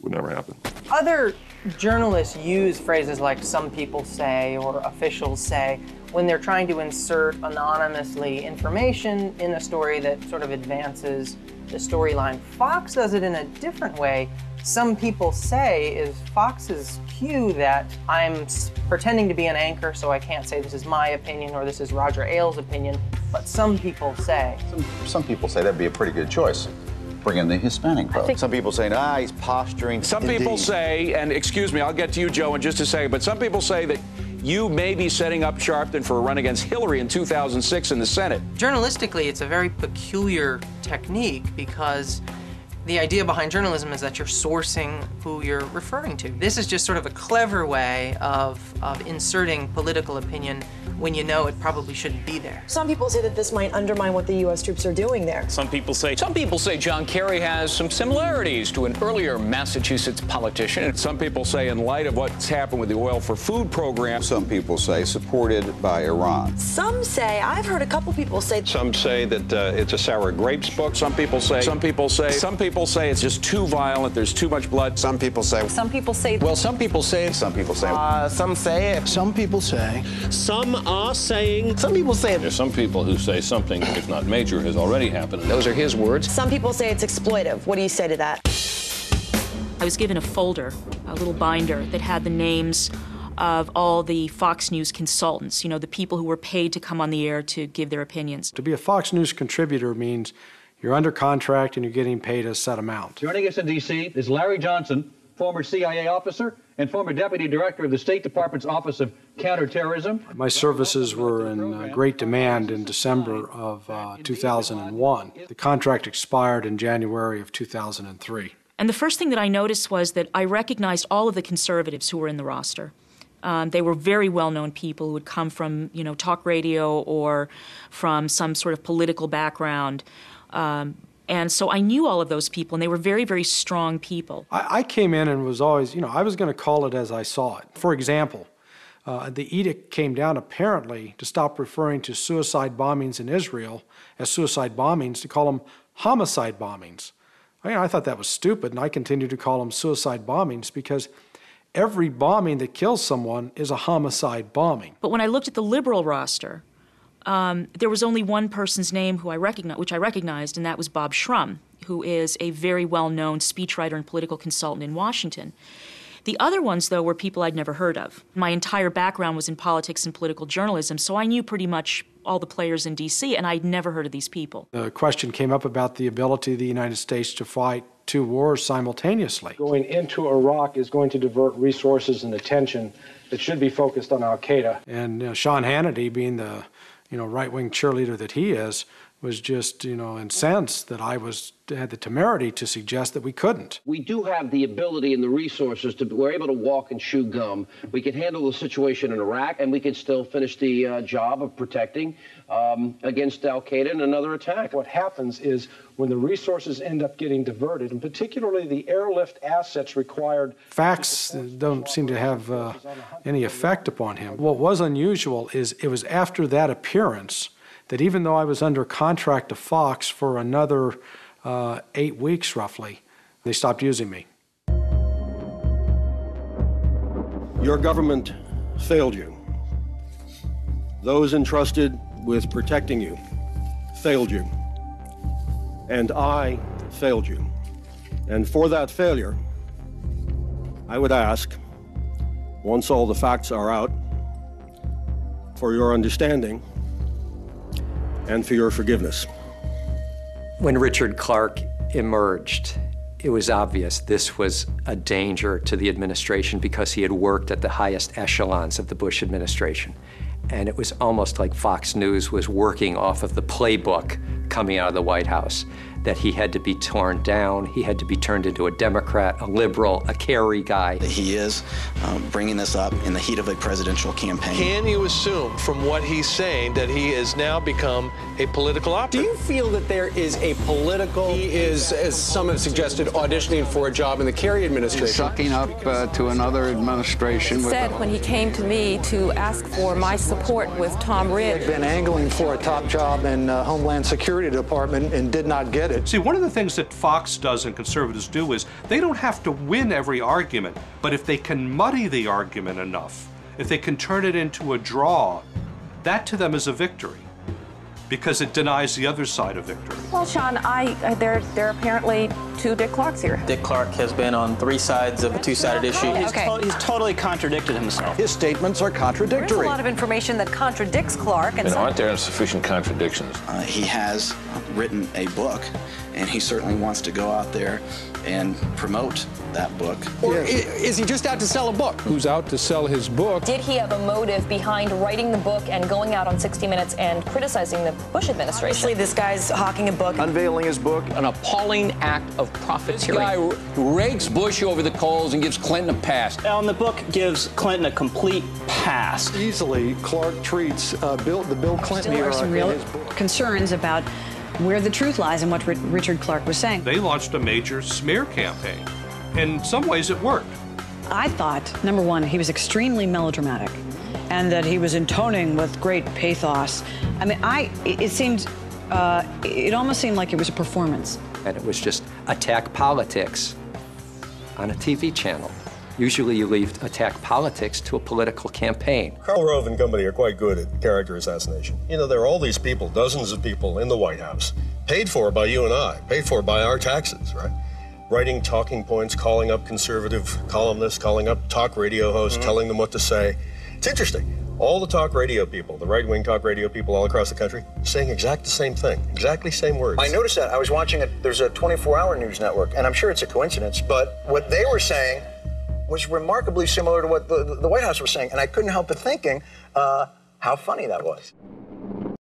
would never happen. Other journalists use phrases like "some people say" or "officials say" when they're trying to insert anonymously information in a story that sort of advances the storyline. Fox does it in a different way. "Some people say" is Fox's cue that I'm pretending to be an anchor, so I can't say this is my opinion or this is Roger Ailes' opinion, but some people say. Some people say that'd be a pretty good choice. Bring in the Hispanic vote. Some people saying, he's posturing. Some people say, and excuse me, I'll get to you, Joe, in just a second, but some people say that you may be setting up Sharpton for a run against Hillary in 2006 in the Senate. Journalistically, it's a very peculiar technique because the idea behind journalism is that you're sourcing who you're referring to. This is just sort of a clever way of inserting political opinion when you know it probably shouldn't be there. Some people say that this might undermine what the U.S. troops are doing there. Some people say John Kerry has some similarities to an earlier Massachusetts politician. Some people say in light of what's happened with the oil for food program. Some people say supported by Iran. Some say, I've heard a couple people say. Some say that it's a sour grapes book. Some people say it's just too violent, there's too much blood. Some people say. Some people say. Well, some people say. Some people say. Some say it. Some people say. Some are saying. Some people say it. There's some people who say something, if not major, has already happened. Those are his words. Some people say it's exploitive. What do you say to that? I was given a folder, a little binder, that had the names of all the Fox News consultants, the people who were paid to come on the air to give their opinions. To be a Fox News contributor means you're under contract and you're getting paid a set amount. Joining us in D.C. is Larry Johnson, former CIA officer and former deputy director of the State Department's Office of Counterterrorism. My services were in great demand in December of 2001. The contract expired in January of 2003. And the first thing that I noticed was that I recognized all of the conservatives who were in the roster. They were very well-known people who had come from, talk radio or from some sort of political background. And so I knew all of those people, and they were very, very strong people. I came in and was always, I was going to call it as I saw it. For example, the edict came down apparently to stop referring to suicide bombings in Israel as suicide bombings, to call them homicide bombings. I thought that was stupid, and I continued to call them suicide bombings because every bombing that kills someone is a homicide bombing. But when I looked at the liberal roster, there was only one person's name which I recognized, and that was Bob Shrum, who is a very well-known speechwriter and political consultant in Washington. The other ones, though, were people I'd never heard of. My entire background was in politics and political journalism, so I knew pretty much all the players in D.C., and I'd never heard of these people. The question came up about the ability of the United States to fight two wars simultaneously. Going into Iraq is going to divert resources and attention that should be focused on al-Qaeda. And Sean Hannity, being the right-wing cheerleader that he is, was just, incensed that I had the temerity to suggest that we couldn't. We do have the ability and the resources we're able to walk and chew gum. We can handle the situation in Iraq, and we can still finish the job of protecting against al-Qaeda and another attack. What happens is when the resources end up getting diverted, and particularly the airlift assets required... Facts don't seem to have any effect upon him. What was unusual is it was after that appearance that even though I was under contract to Fox for another 8 weeks roughly, they stopped using me. Your government failed you. Those entrusted with protecting you failed you. And I failed you. And for that failure, I would ask, once all the facts are out, for your understanding and for your forgiveness. When Richard Clarke emerged, it was obvious this was a danger to the administration because he had worked at the highest echelons of the Bush administration. And it was almost like Fox News was working off of the playbook coming out of the White House, that he had to be torn down, he had to be turned into a Democrat, a liberal, a Kerry guy. He is bringing this up in the heat of a presidential campaign. Can you assume from what he's saying that he has now become a political operative? Do you feel that there is a political... He is, as some have suggested, auditioning for a job in the Kerry administration. He's sucking up to another administration. He said when he came to me to ask for my support with Tom Ridge. He had been angling for a top job in Homeland Security Department and did not get it. it. See, one of the things that Fox does and conservatives do is they don't have to win every argument, but if they can muddy the argument enough, if they can turn it into a draw, that to them is a victory, because it denies the other side a victory. Well, Sean, there are apparently two Dick Clarks here. Dick Clark has been on three sides of a two-sided issue. He's totally contradicted himself. His statements are contradictory. There's a lot of information that contradicts Clark. And aren't there insufficient contradictions? He has written a book, and he certainly wants to go out there and promote that book. Or is he just out to sell a book? Who's out to sell his book? Did he have a motive behind writing the book and going out on 60 Minutes and criticizing the Bush administration? Obviously, this guy's hawking a book. Unveiling his book. An appalling act of profiteering. This guy rakes Bush over the coals and gives Clinton a pass. And the book gives Clinton a complete pass. Easily, Clark treats the Bill Clinton there era are some in real his book. concerns about where the truth lies and what Richard Clark was saying. They launched a major smear campaign. In some ways, it worked. I thought, number one, he was extremely melodramatic and that he was intoning with great pathos. I mean, it almost seemed like it was a performance. And it was just attack politics on a TV channel. Usually you leave attack politics to a political campaign. Karl Rove and company are quite good at character assassination. You know, there are all these people, dozens of people in the White House, paid for by you and I, paid for by our taxes, right? Writing talking points, calling up conservative columnists, calling up talk radio hosts, telling them what to say. It's interesting. All the talk radio people, the right-wing talk radio people all across the country, saying exactly the same thing, exactly same words. I noticed that. I was watching it. There's a 24-hour news network, and I'm sure it's a coincidence, but what they were saying was remarkably similar to what the White House was saying, and I couldn't help but thinking how funny that was.